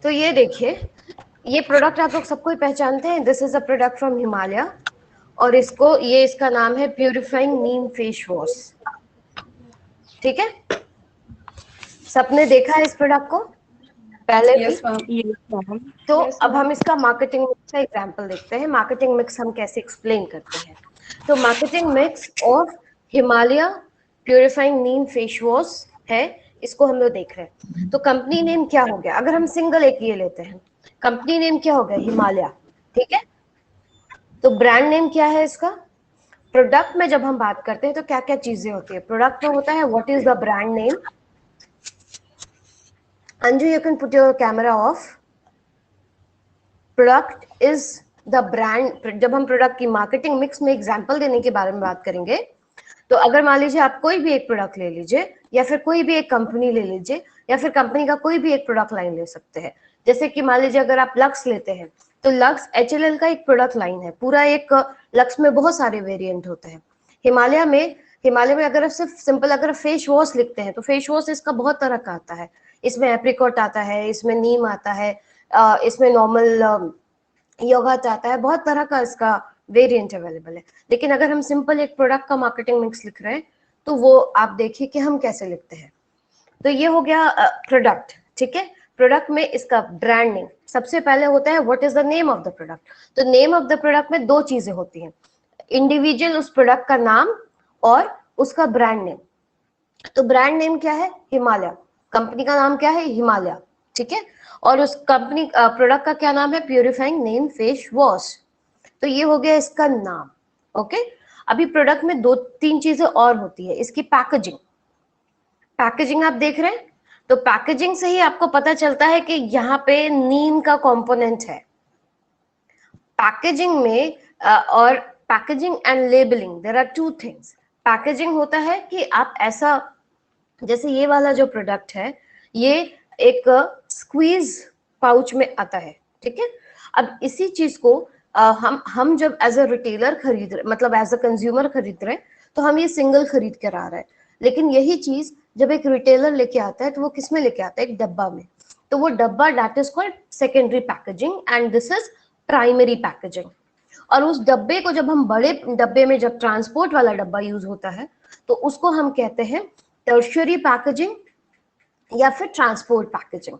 तो ये देखिए, ये प्रोडक्ट आप लोग सबको ही पहचानते हैं, this is a product from Himalaya, और इसका नाम है प्यूरिफाइंग नीम फेस वॉश। ठीक है, सबने देखा है इस प्रोडक्ट को पहले भी। तो अब हम इसका मार्केटिंग मिक्स का एग्जांपल देखते हैं, मार्केटिंग मिक्स हम कैसे एक्सप्लेन करते हैं। तो marketing mix of Himalaya purifying Neem face wash है, इसको हम लोग देख रहे हैं। तो कंपनी नेम क्या हो गया, अगर हम सिंगल एक ये लेते हैं, कंपनी नेम क्या हो गया, हिमालय। ठीक है, तो ब्रांड नेम क्या है इसका। प्रोडक्ट में जब हम बात करते हैं तो क्या क्या चीजें होती है प्रोडक्ट में, होता है what is the brand name. Anju, you can put your camera off. Product is the brand. जब हम प्रोडक्ट की मार्केटिंग मिक्स में एग्जांपल देने के बारे में बात करेंगे, तो अगर मान लीजिए आप कोई भी एक प्रोडक्ट ले लीजिए, या फिर कोई भी एक कंपनी ले लीजिए, या फिर कंपनी का कोई भी एक प्रोडक्ट लाइन ले सकते हैं। जैसे कि मान लीजिए अगर आप लक्स लेते हैं, तो लक्स HLL का एक प्रोडक्ट लाइन है, पूरा एक लक्स में बहुत सारे वेरिएंट होते हैं। हिमालय में अगर आप सिर्फ सिंपल अगर फेस वॉश लिखते हैं, तो फेस वॉश इसका बहुत तरह का आता है। इसमें एप्रिकॉट आता है, इसमें नीम आता है, इसमें नॉर्मल योगर्ट आता है, बहुत तरह का इसका वेरिएंट अवेलेबल है। लेकिन अगर हम सिंपल एक प्रोडक्ट का मार्केटिंग मिक्स लिख रहे हैं, तो वो आप देखिए कि हम कैसे लिखते हैं। तो ये हो गया प्रोडक्ट। ठीक है, प्रोडक्ट में इसका ब्रांड नेम सबसे पहले होता है, what is the name of the product. तो नेम ऑफ द प्रोडक्ट में दो चीजें होती हैं, इंडिविजुअल उस प्रोडक्ट का नाम और उसका ब्रांड नेम। तो ब्रांड नेम क्या है, हिमालय। कंपनी का नाम क्या है, हिमालय। ठीक है, और उस कंपनी प्रोडक्ट का क्या नाम है, प्यूरिफाइंग नीम फेस वॉश। तो ये हो गया इसका नाम। ओके, अभी प्रोडक्ट में दो तीन चीजें और होती है, इसकी पैकेजिंग। पैकेजिंग आप देख रहे हैं, तो पैकेजिंग से ही आपको पता चलता है कि यहाँ पे नीम का कंपोनेंट है पैकेजिंग में। और packaging and labelling, there are two things. Packaging होता है कि आप ऐसा, जैसे ये वाला जो प्रोडक्ट है, ये एक स्क्वीज पाउच में आता है। ठीक है, अब इसी चीज को हम जब एज अ रिटेलर खरीद रहे, मतलब एज अ कंज्यूमर खरीद रहे हैं, तो हम ये सिंगल खरीद कर आ रहे हैं। लेकिन यही चीज जब एक रिटेलर लेके आता है, तो वो किस में लेके आता है, एक डब्बा में। तो वो डब्बा that is called secondary packaging and this is primary packaging. और उस डब्बे को जब हम बड़े डब्बे में, जब ट्रांसपोर्ट वाला डब्बा यूज होता है, तो उसको हम कहते हैं टर्शियरी पैकेजिंग या फिर ट्रांसपोर्ट पैकेजिंग।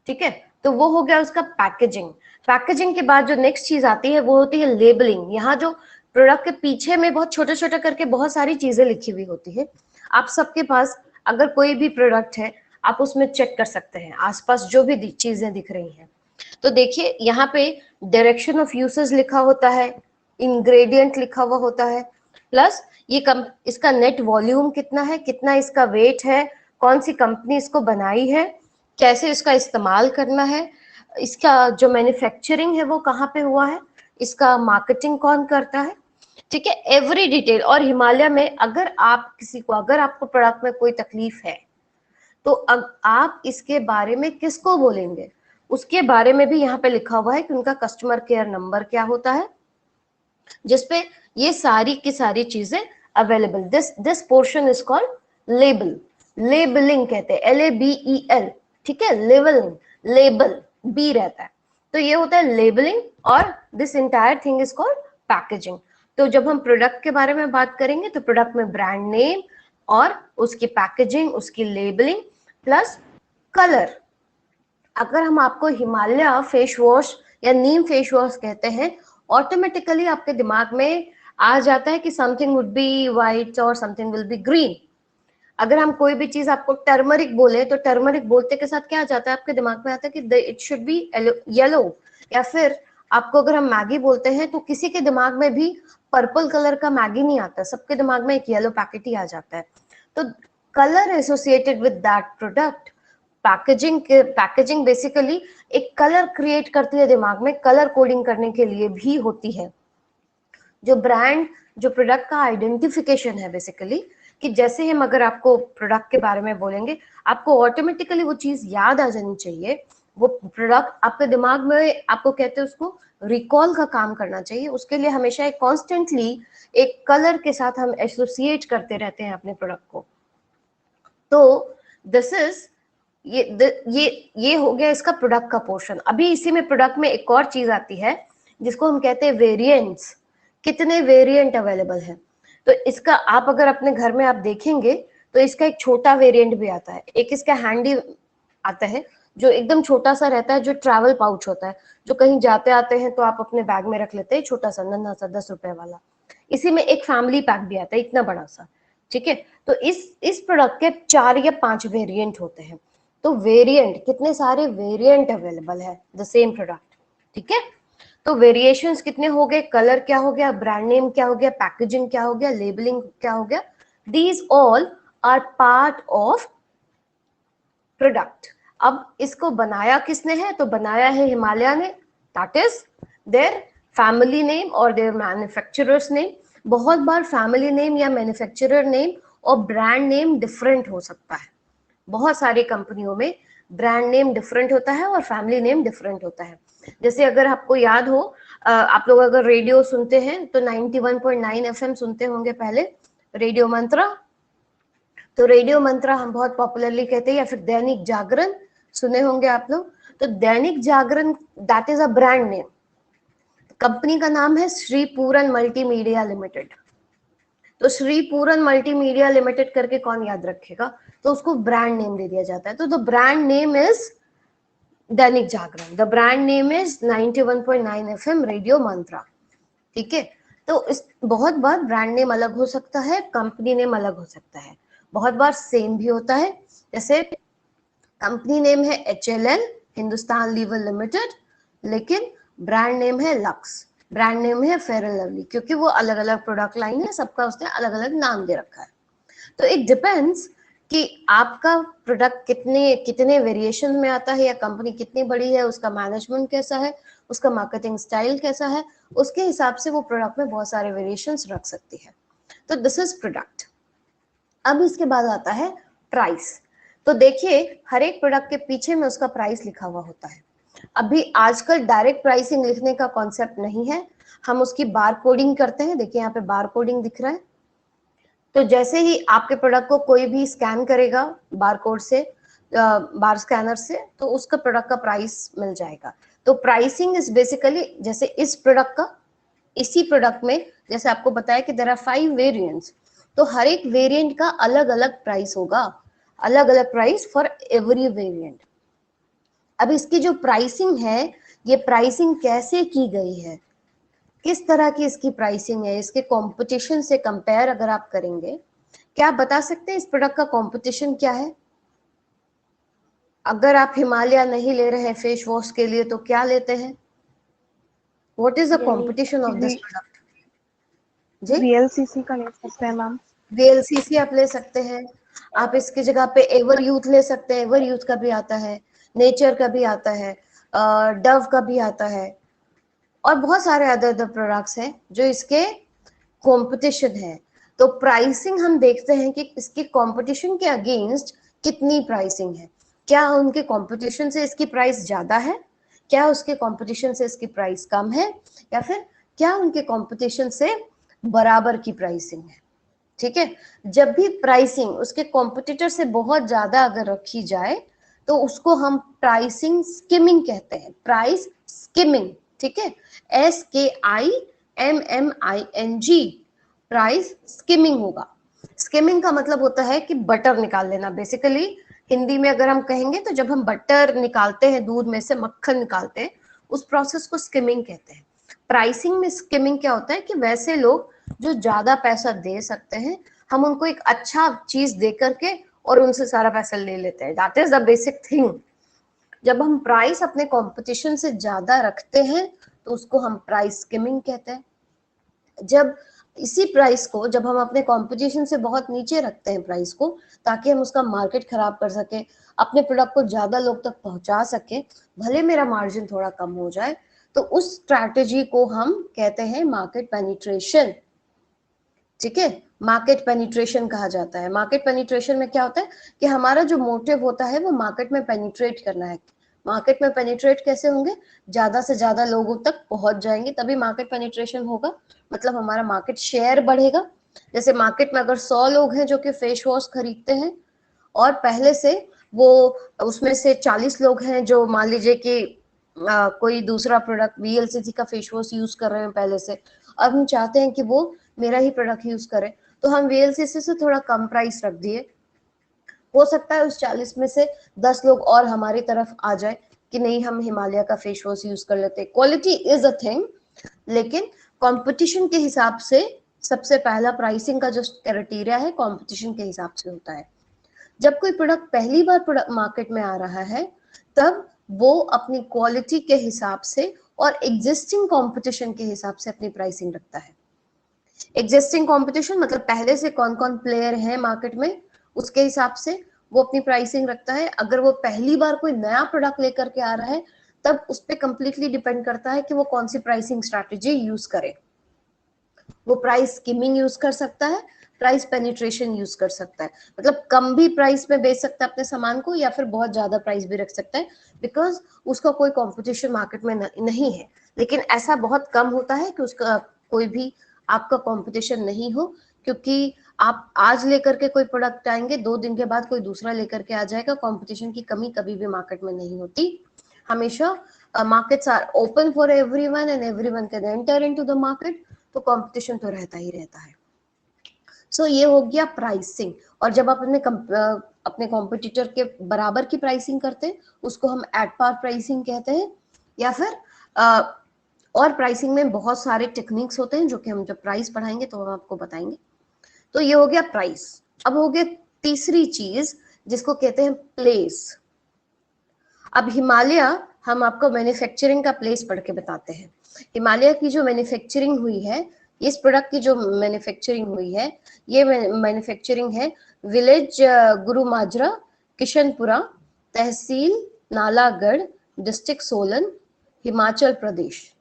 ठीक है, तो वो हो गया उसका पैकेजिंग। पैकेजिंग के बाद जो नेक्स्ट चीज आती है वो होती है लेबलिंग। यहाँ जो प्रोडक्ट के पीछे में बहुत छोटे छोटे करके बहुत सारी चीजें लिखी हुई होती है। आप सबके पास अगर कोई भी प्रोडक्ट है, आप उसमें चेक कर सकते हैं आसपास जो भी चीजें दिख रही हैं। तो देखिए यहाँ पे डायरेक्शन ऑफ यूसेज लिखा होता है, इंग्रेडिएंट लिखा हुआ होता है, प्लस इसका नेट वॉल्यूम कितना है, कितना इसका वेट है, कौन सी कंपनी इसको बनाई है, कैसे इसका इस्तेमाल करना है, इसका जो मैन्युफैक्चरिंग है वो कहाँ पे हुआ है, इसका मार्केटिंग कौन करता है। ठीक है, एवरी डिटेल। और हिमालय में अगर आपको प्रोडक्ट में कोई तकलीफ है, तो अब आप इसके बारे में किसको बोलेंगे, उसके बारे में भी यहाँ पे लिखा हुआ है कि उनका कस्टमर केयर नंबर क्या होता है, जिसपे ये सारी की सारी चीजें available. This portion is called label. Labelling कहते हैं, LABEL। ठीक है, लेबल बी रहता है, तो ये होता है लेबलिंग। और this entire thing is called packaging. तो जब हम प्रोडक्ट के बारे में बात करेंगे, तो प्रोडक्ट में ब्रांड नेम और उसकी पैकेजिंग, उसकी लेबलिंग प्लस कलर। अगर हम आपको हिमालय फेस वॉश या नीम फेस वॉश कहते हैं, ऑटोमेटिकली आपके दिमाग में आ जाता है कि समथिंग वुड बी व्हाइट और समथिंग विल बी ग्रीन। अगर हम कोई भी चीज आपको टर्मरिक बोले, तो टर्मरिक बोलते के साथ क्या आ जाता है आपके दिमाग में, आता है कि इट शुड बी येलो। या फिर आपको अगर हम मैगी बोलते हैं, तो किसी के दिमाग में भी पर्पल कलर का मैगी नहीं आता, सबके दिमाग में एक येलो पैकेट ही आ जाता है। तो colour associated with that product. Packaging basically एक कलर क्रिएट करती है दिमाग में, कलर कोडिंग करने के लिए भी होती है। जो प्रोडक्ट का आइडेंटिफिकेशन है बेसिकली, कि जैसे हम अगर आपको प्रोडक्ट के बारे में बोलेंगे, आपको ऑटोमेटिकली वो चीज याद आ जानी चाहिए। वो प्रोडक्ट आपके दिमाग में, आपको कहते हैं उसको रिकॉल का काम करना चाहिए। उसके लिए हमेशा एक कॉन्स्टेंटली एक कलर के साथ हम एसोसिएट करते रहते हैं अपने प्रोडक्ट को। तो दिस इज ये हो गया इसका प्रोडक्ट का पोर्शन। अभी इसी में प्रोडक्ट में एक और चीज आती है जिसको हम कहते हैं वेरिएंट्स। कितने वेरिएंट अवेलेबल है, तो इसका आप अगर अपने घर में आप देखेंगे तो इसका एक छोटा वेरिएंट भी आता है, एक इसका हैंडी आता है जो एकदम छोटा सा रहता है, जो ट्रैवल पाउच होता है, जो कहीं जाते आते हैं तो आप अपने बैग में रख लेते हैं, छोटा सा नन्हा सा 10 रुपए वाला। इसी में एक फैमिली पैक भी आता है इतना बड़ा सा, ठीक है। तो इस प्रोडक्ट के 4 या 5 वेरिएंट होते हैं। तो वेरिएंट, कितने सारे वेरिएंट अवेलेबल है द सेम प्रोडक्ट, ठीक है। तो वेरिएशंस कितने हो गए, कलर क्या हो गया, ब्रांड नेम क्या हो गया, पैकेजिंग क्या हो गया, लेबलिंग क्या हो गया, these all are part of product. अब इसको बनाया किसने है, तो बनाया है हिमालय ने, that is their family name और देयर मैन्युफैक्चरर्स नेम। बहुत बार फैमिली नेम या मैन्युफैक्चरर नेम और ब्रांड नेम डिफरेंट हो सकता है। बहुत सारी कंपनियों में ब्रांड नेम डिफरेंट होता है और फैमिली नेम डिफरेंट होता है। जैसे अगर आपको याद हो, आप लोग अगर रेडियो सुनते हैं तो 91.9 एफएम सुनते होंगे पहले, रेडियो मंत्रा। तो रेडियो मंत्रा हम बहुत पॉपुलरली कहते हैं, या फिर दैनिक जागरण सुने होंगे आप लोग। तो Dainik Jagran that is a brand name. Company का नाम है श्री पूरन मल्टीमीडिया लिमिटेड। तो श्री पूरन मल्टीमीडिया लिमिटेड करके कौन याद रखेगा, तो उसको ब्रांड नेम दे दिया जाता है। तो the brand name is Dainik Jagran, the brand name is 91.9 FM radio Mantra, ठीक है। तो इस बहुत बार ब्रांड नेम अलग हो सकता है, कंपनी नेम अलग हो सकता है, बहुत बार सेम भी होता है। जैसे कंपनी नेम है HLL, हिंदुस्तान लीवर लिमिटेड, लेकिन ब्रांड नेम है लक्स, ब्रांड नेम है फेयर एंड लवली, क्योंकि वो अलग अलग प्रोडक्ट लाइन है, सबका उसने अलग अलग नाम दे रखा है। तो इट डिपेंड्स कि आपका प्रोडक्ट कितने कितने वेरिएशन में आता है, या कंपनी कितनी बड़ी है, उसका मैनेजमेंट कैसा है, उसका मार्केटिंग स्टाइल कैसा है, उसके हिसाब से वो प्रोडक्ट में बहुत सारे वेरिएशंस रख सकती है। तो दिस इज प्रोडक्ट। अब इसके बाद आता है प्राइस। तो देखिए हर एक प्रोडक्ट के पीछे में उसका प्राइस लिखा हुआ होता है। अभी आजकल डायरेक्ट प्राइसिंग लिखने का कॉन्सेप्ट नहीं है, हम उसकी बार कोडिंग करते हैं। देखिए यहाँ पे बार कोडिंग दिख रहा है। तो जैसे ही आपके प्रोडक्ट को कोई भी स्कैन करेगा बार कोड से, बार स्कैनर से, तो उसका प्रोडक्ट का प्राइस मिल जाएगा। तो प्राइसिंग इज बेसिकली, जैसे इस प्रोडक्ट का, इसी प्रोडक्ट में जैसे आपको बताया कि देयर आर 5 वेरिएंट्स, तो हर एक वेरिएंट का अलग अलग प्राइस होगा, अलग अलग प्राइस फॉर एवरी वेरिएंट। अब इसकी जो प्राइसिंग है, ये प्राइसिंग कैसे की गई है, किस तरह की इसकी प्राइसिंग है, इसके कंपटीशन से कंपेयर अगर आप करेंगे, क्या आप बता सकते हैं इस प्रोडक्ट का कंपटीशन क्या है? अगर आप हिमालय नहीं ले रहे हैं फेस वॉश के लिए तो क्या लेते हैं? What is the competition of this product? जी, VLCC का ले सकते हैं मैम। VLCC आप ले सकते हैं। आप इसकी जगह पे एवर यूथ ले सकते हैं, एवर यूथ का भी आता है, नेचर का भी आता है, डव का भी आता है, और बहुत सारे अदर प्रोडक्ट्स हैं जो इसके कंपटीशन है। तो प्राइसिंग हम देखते हैं कि इसकी कंपटीशन के अगेंस्ट कितनी प्राइसिंग है, क्या उनके कंपटीशन से इसकी प्राइस ज्यादा है, क्या उसके कंपटीशन से इसकी प्राइस कम है, या फिर क्या उनके कंपटीशन से बराबर की प्राइसिंग है, ठीक है। जब भी प्राइसिंग उसके कॉम्पिटिटर से बहुत ज्यादा अगर रखी जाए तो उसको हम प्राइसिंग स्किमिंग कहते हैं, प्राइस स्किमिंग, ठीक है। SKIMMING, प्राइस स्किमिंग होगा। स्किमिंग का मतलब होता है कि बटर निकाल लेना। बेसिकली हिंदी में अगर हम कहेंगे तो जब हम बटर निकालते हैं, दूध में से मक्खन निकालते हैं, उस प्रोसेस को स्किमिंग कहते हैं। प्राइसिंग में स्किमिंग क्या होता है कि वैसे लोग जो ज्यादा पैसा दे सकते हैं, हम उनको एक अच्छा चीज दे करके और उनसे सारा पैसा ले लेते हैं। That is the basic thing. जब हम प्राइस अपने कंपटीशन से ज्यादा रखते हैं तो उसको हम प्राइस स्किमिंग कहते हैं। जब इसी प्राइस को जब हम अपने कंपटीशन से बहुत नीचे रखते हैं प्राइस को, ताकि हम उसका मार्केट खराब कर सके, अपने प्रोडक्ट को ज्यादा लोग तक पहुंचा सके, भले मेरा मार्जिन थोड़ा कम हो जाए, तो उस स्ट्रैटेजी को हम कहते हैं मार्केट पेनिट्रेशन, ठीक है। मार्केट पेनिट्रेशन कहा जाता है। मार्केट पेनिट्रेशन में क्या होता है कि हमारा जो मोटिव होता है वो मार्केट में पेनिट्रेट करना है। मार्केट में पेनिट्रेट कैसे होंगे, ज्यादा से ज्यादा लोगों तक पहुंच जाएंगे तभी मार्केट पेनिट्रेशन होगा, मतलब हमारा मार्केट शेयर बढ़ेगा। जैसे मार्केट में अगर 100 लोग हैं जो कि फेस वॉश खरीदते हैं और पहले से वो उसमें से 40 लोग हैं जो मान लीजिए कि कोई दूसरा प्रोडक्ट वीएलसीसी का फेस वॉश यूज कर रहे हैं पहले से, अब हम चाहते हैं कि वो मेरा ही प्रोडक्ट यूज करे, तो हम वीएलसीसी से थोड़ा कम प्राइस रख दिए। हो सकता है उस 40 में से 10 लोग और हमारी तरफ आ जाए कि नहीं हम हिमालय का फेस वॉश यूज कर लेते। क्वालिटी इज अ थिंग, लेकिन कंपटीशन के हिसाब से सबसे पहला प्राइसिंग का जो क्राइटेरिया है कंपटीशन के हिसाब से होता है। जब कोई प्रोडक्ट पहली बार प्रोडक्ट मार्केट में आ रहा है तब वो अपनी क्वालिटी के हिसाब से और एग्जिस्टिंग कंपटीशन के हिसाब से अपनी प्राइसिंग रखता है। एग्जिस्टिंग कंपटीशन मतलब पहले से कौन कौन प्लेयर है मार्केट में, उसके हिसाब से वो अपनी प्राइसिंग रखता है। अगर वो पहली बार कोई नया प्रोडक्ट लेकर के आ रहा है तब उस पर कंप्लीटली डिपेंड करता है कि वो कौन सी प्राइसिंग स्ट्रैटेजी यूज करे। वो प्राइस स्कीमिंग यूज कर सकता है, प्राइस पेनिट्रेशन यूज कर सकता है, मतलब कम भी प्राइस में बेच सकता है अपने सामान को या फिर बहुत ज्यादा प्राइस भी रख सकता है, बिकॉज उसका कोई कंपटीशन मार्केट में नहीं है। लेकिन ऐसा बहुत कम होता है कि उसका कोई भी आपका कंपटीशन नहीं हो, क्योंकि आप आज लेकर के कोई प्रोडक्ट आएंगे 2 दिन के बाद कोई दूसरा लेकर के आ जाएगा। कंपटीशन की कमी कभी भी मार्केट में नहीं होती। हमेशा markets are open for everyone and everyone can enter into the market, तो कंपटीशन तो रहता ही रहता है। सो ये हो गया प्राइसिंग। और जब आप अपने कॉम्पिटिटर के बराबर की प्राइसिंग करते हैं उसको हम एट पार प्राइसिंग कहते हैं, या फिर और प्राइसिंग में बहुत सारे टेक्निक्स होते हैं जो कि हम जब प्राइस पढ़ाएंगे तो हम आपको बताएंगे। तो ये हो गया प्राइस। अब हो गया तीसरी चीज जिसको कहते हैं प्लेस। अब हिमालय, हम आपको मैन्युफैक्चरिंग का प्लेस पढ़ के बताते हैं। हिमालय की जो मैन्युफैक्चरिंग हुई है, इस प्रोडक्ट की जो मैन्युफैक्चरिंग हुई है, ये मैन्युफैक्चरिंग है विलेज गुरुमाजरा, किशनपुरा, तहसील नालागढ़, डिस्ट्रिक्ट सोलन, हिमाचल प्रदेश।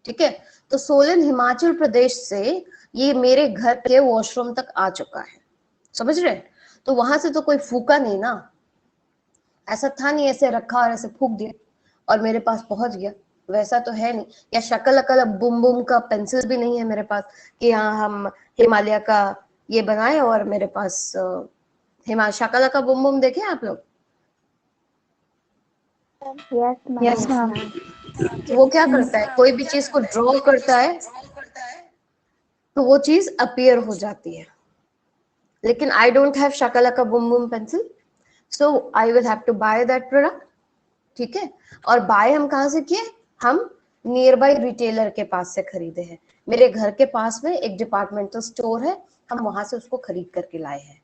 ठीक है, तो सोलन हिमाचल प्रदेश से ये मेरे घर के वॉशरूम तक आ चुका है, समझ रहे? तो वहां से तो कोई फूका नहीं ना, ऐसा था नहीं ऐसे रखा और ऐसे फूक दिया और मेरे पास पहुंच गया, वैसा तो है नहीं। या शकल अकल बुम बुम का पेंसिल भी नहीं है मेरे पास कि हाँ हम हिमालय का ये बनाए और मेरे पास शकल का बुम बुम देखे आप लोग? Yes ma'am. वो क्या करता है, कोई भी चीज को ड्रॉ करता है तो वो चीज अपीयर हो जाती है, लेकिन आई डोंट हैव शकल का boom boom pencil, so I will have to buy that product. ठीक है, और बाय हम कहाँ से किए? हम नियर बाई रिटेलर के पास से खरीदे हैं। मेरे घर के पास में एक डिपार्टमेंटल स्टोर है, हम वहां से उसको खरीद करके लाए हैं।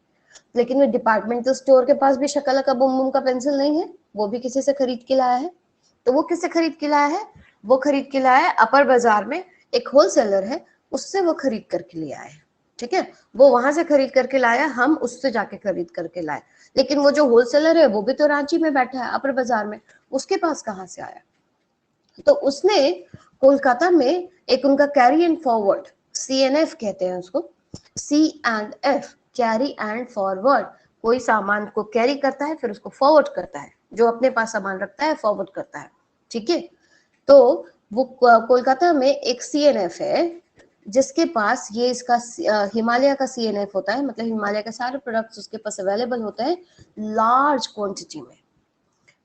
लेकिन वो डिपार्टमेंटल स्टोर के पास भी शकल का बुम बुम का पेंसिल नहीं है, वो भी किसी से खरीद के लाया है। तो वो किससे खरीद के लाया है? वो खरीद के लाया है अपर बाजार में एक होलसेलर है, उससे वो खरीद करके ले आए। ठीक है, वो वहां से खरीद करके लाया, हम उससे जाके खरीद करके लाए। लेकिन वो जो होलसेलर है वो भी तो रांची में बैठा है अपर बाजार में, उसके पास कहाँ से आया? तो उसने कोलकाता में एक उनका कैरी एंड फॉरवर्ड, CNF कहते हैं उसको, C&F, कैरी एंड फॉरवर्ड। कोई सामान को कैरी करता है फिर उसको फॉरवर्ड करता है, जो अपने पास सामान रखता है फॉरवर्ड करता है। ठीक है, तो वो कोलकाता में एक CNF है जिसके पास ये इसका हिमालय का CNF होता है, मतलब हिमालय के सारे प्रोडक्ट्स उसके पास अवेलेबल होते हैं लार्ज क्वांटिटी में।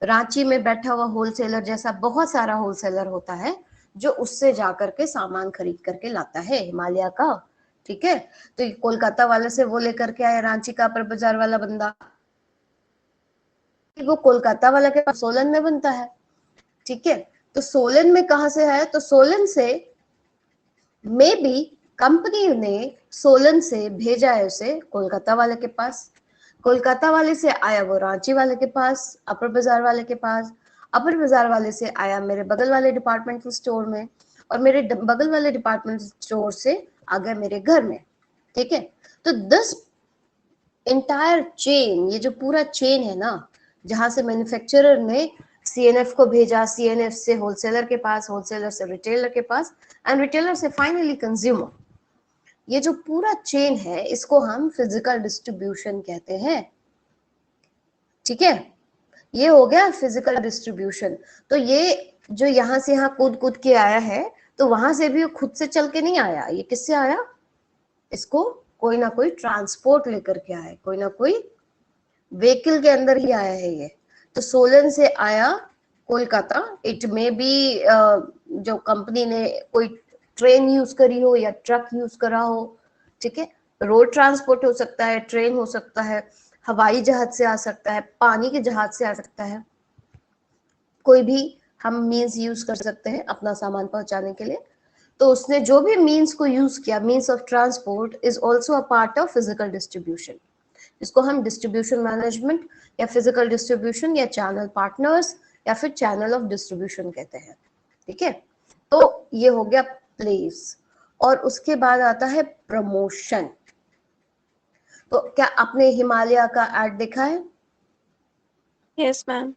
रांची में बैठा हुआ होलसेलर जैसा बहुत सारा होलसेलर होता है जो उससे जाकर के सामान खरीद करके लाता है हिमालय का। ठीक है, तो कोलकाता वाले से वो लेकर के आया रांची का अपर बाजार वाला बंदा, वो कोलकाता वाला के पास सोलन में बनता है। ठीक है, तो सोलन में कहां से है? तो सोलन से मे बी कंपनी ने सोलन से भेजा है उसे कोलकाता वाले के पास, कोलकाता वाले से आया वो रांची वाले के पास, अपर बाजार वाले के पास, अपर बाजार वाले से आया मेरे बगल वाले डिपार्टमेंटल स्टोर में, और मेरे बगल वाले डिपार्टमेंटल स्टोर से आ गया मेरे घर में। ठीक है, तो दिस इंटायर चेन, ये जो पूरा चेन है ना, जहां से मैन्युफैक्चरर ने CNF को भेजा, CNF से होलसेलर के पास, होलसेलर से रिटेलर के पास, एंड रिटेलर से फाइनली कंज्यूमर, ये जो पूरा चेन है इसको हम फिजिकल डिस्ट्रीब्यूशन कहते हैं। ठीक है, ये हो गया फिजिकल डिस्ट्रीब्यूशन। तो ये जो यहाँ से यहाँ कूद कूद के आया है, तो वहां से भी खुद से चल के नहीं आया, ये किससे आया? इसको कोई ना कोई ट्रांसपोर्ट लेकर के आया, कोई ना कोई व्हीकल के अंदर ही आया है ये। तो सोलन से आया कोलकाता, इट मे बी जो कंपनी ने कोई ट्रेन यूज करी हो या ट्रक यूज करा हो, ठीक है। रोड ट्रांसपोर्ट हो सकता है, ट्रेन हो सकता है, हवाई जहाज से आ सकता है, पानी के जहाज से आ सकता है, कोई भी हम मीन्स यूज कर सकते हैं अपना सामान पहुंचाने के लिए। तो उसने जो भी मीन्स को यूज किया, means of transport is also a part of physical distribution. इसको हम डिस्ट्रीब्यूशन मैनेजमेंट या फिजिकल डिस्ट्रीब्यूशन या चैनल पार्टनर्स या फिर चैनल ऑफ डिस्ट्रीब्यूशन कहते हैं, ठीक है। तो ये हो गया प्लेस, और उसके बाद आता है प्रमोशन। तो क्या आपने हिमालय का एड देखा है? Yes ma'am.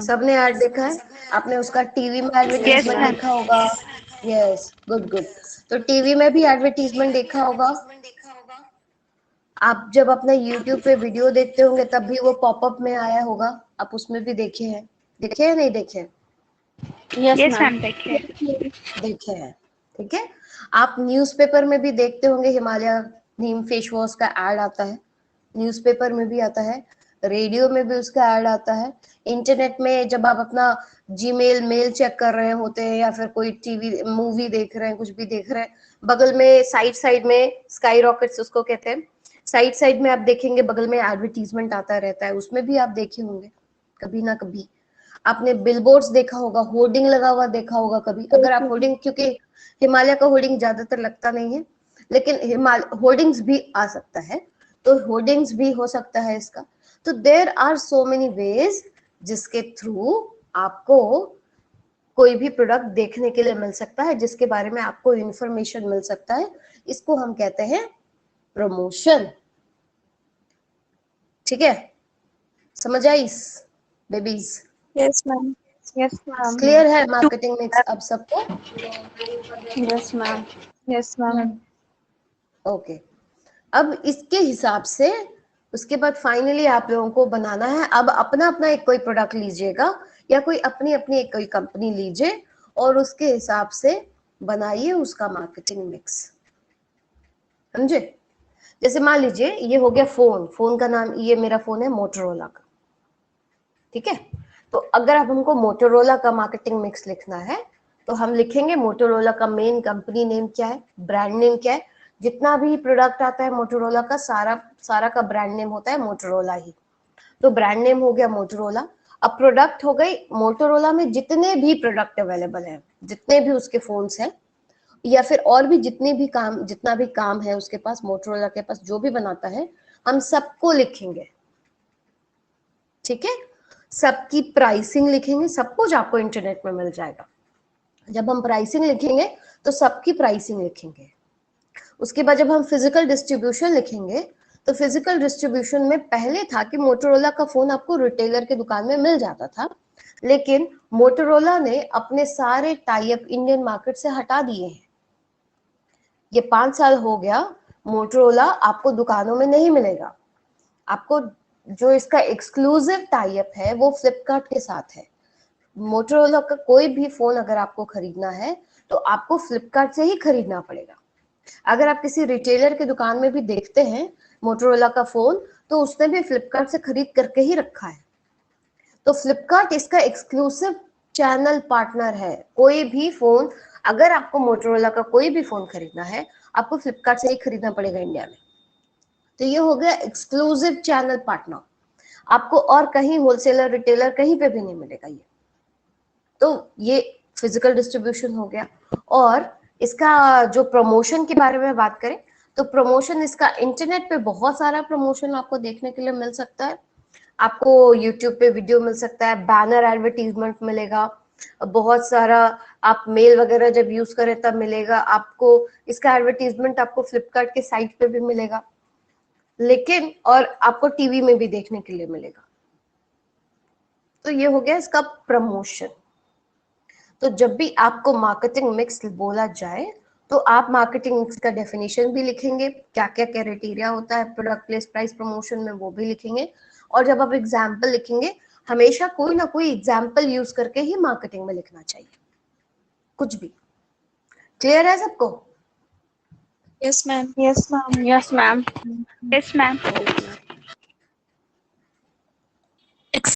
सबने ऐड देखा है? आपने उसका टीवी में एडवर्टीजमेंट ma'am. देखा होगा? Yes, good good. तो टीवी में भी एडवर्टीजमेंट देखा होगा। आप जब अपना यूट्यूब पे वीडियो देखते होंगे तब भी वो पॉपअप में आया होगा, आप उसमें भी देखे हैं? देखे हैं नहीं देखे? यस मैम देखिए। देखे हैं, ठीक है। आप न्यूज़पेपर में भी देखते होंगे हिमालय नीम फेस वॉश का एड आता है, न्यूज़पेपर में भी आता है, रेडियो में भी उसका ऐड आता है। इंटरनेट में जब आप अपना जीमेल मेल चेक कर रहे होते हैं या फिर कोई टीवी मूवी देख रहे हैं, कुछ भी देख रहे हैं, बगल में साइड साइड में स्काई रॉकेट्स उसको कहते हैं, साइड साइड में आप देखेंगे बगल में एडवर्टीजमेंट आता रहता है, उसमें भी आप देखे होंगे कभी ना कभी। आपने बिलबोर्ड्स देखा होगा, होर्डिंग लगा हुआ देखा होगा कभी। अगर आप होर्डिंग, क्योंकि हिमालय का होर्डिंग ज्यादातर लगता नहीं है, लेकिन होर्डिंग्स भी आ सकता है, तो होर्डिंग्स भी हो सकता है इसका। तो there are so many ways जिसके थ्रू आपको कोई भी प्रोडक्ट देखने के लिए मिल सकता है, जिसके बारे में आपको इंफॉर्मेशन मिल सकता है। इसको हम कहते हैं प्रमोशन, ठीक है। समझ आई babies? Yes ma'am. Yes ma'am. Clear है मार्केटिंग मिक्स अब सबको? Yes ma'am. Yes ma'am. Okay. अब इसके हिसाब से उसके बाद फाइनली आप लोगों को बनाना है, अब अपना अपना एक कोई प्रोडक्ट लीजिएगा या कोई अपनी अपनी एक कोई कंपनी लीजिए और उसके हिसाब से बनाइए उसका मार्केटिंग मिक्स, समझे। जैसे मान लीजिए ये हो गया फोन, फोन का नाम, ये मेरा फोन है मोटोरोला का, ठीक है। तो अगर अब हमको मोटोरोला का मार्केटिंग मिक्स लिखना है तो हम लिखेंगे मोटोरोला का मेन कंपनी नेम क्या है, ब्रांड नेम क्या है। जितना भी प्रोडक्ट आता है मोटोरोला का, सारा का ब्रांड नेम होता है मोटोरोला ही। तो ब्रांड नेम हो गया मोटोरोला। अब प्रोडक्ट हो गई, मोटोरोला में जितने भी प्रोडक्ट अवेलेबल है, जितने भी उसके फोन्स हैं या फिर और भी जितना भी काम है उसके पास, मोटोरोला के पास जो भी बनाता है, हम सबको लिखेंगे, ठीक है। सबकी प्राइसिंग लिखेंगे, सब कुछ आपको इंटरनेट में मिल जाएगा। जब हम प्राइसिंग लिखेंगे तो सबकी प्राइसिंग लिखेंगे। उसके बाद जब हम फिजिकल डिस्ट्रीब्यूशन लिखेंगे तो फिजिकल डिस्ट्रीब्यूशन में पहले था कि मोटोरोला का फोन आपको रिटेलर के दुकान में मिल जाता था, लेकिन मोटोरोला ने अपने सारे टाई अप इंडियन मार्केट से हटा दिए हैं। ये 5 साल हो गया, मोटोरोला आपको दुकानों में नहीं मिलेगा। आपको जो इसका एक्सक्लूसिव टाई अप है वो फ्लिपकार्ट के साथ है। मोटोरोला का कोई भी फोन अगर आपको खरीदना है तो आपको फ्लिपकार्ट से ही खरीदना पड़ेगा। अगर आप किसी रिटेलर की दुकान में भी देखते हैं मोटोरोला का फोन, तो उसने भी फ्लिपकार्ट से खरीद करके ही रखा है। तो फ्लिपकार्ट इसका एक्सक्लूसिव चैनल पार्टनर है। कोई भी फोन, अगर आपको मोटोरोला का कोई भी फोन खरीदना है, आपको फ्लिपकार्ट से ही खरीदना पड़ेगा इंडिया में। तो ये हो गया एक्सक्लूसिव चैनल पार्टनर, आपको और कहीं होलसेलर रिटेलर कहीं पे भी नहीं मिलेगा ये। तो ये फिजिकल डिस्ट्रीब्यूशन हो गया। और इसका जो प्रमोशन के बारे में बात करें तो प्रमोशन इसका इंटरनेट पे बहुत सारा प्रमोशन आपको देखने के लिए मिल सकता है। आपको यूट्यूब पे वीडियो मिल सकता है, बैनर एडवर्टीजमेंट मिलेगा, बहुत सारा आप मेल वगैरह जब यूज करें तब मिलेगा आपको इसका एडवर्टीजमेंट, आपको फ्लिपकार्ट के साइट पे भी मिलेगा, लेकिन और आपको टीवी में भी देखने के लिए मिलेगा। तो ये हो गया इसका प्रमोशन। तो जब भी आपको मार्केटिंग मिक्स बोला जाए तो आप मार्केटिंग मिक्स का डेफिनेशन भी लिखेंगे, क्या क्या क्राइटेरिया होता है प्रोडक्ट प्लेस प्राइस प्रमोशन में, वो भी लिखेंगे। और जब आप एग्जाम्पल लिखेंगे, हमेशा कोई ना कोई एग्जाम्पल यूज करके ही मार्केटिंग में लिखना चाहिए, कुछ भी। क्लियर है सबको? Yes ma'am. Yes ma'am. Yes ma'am. Yes ma'am.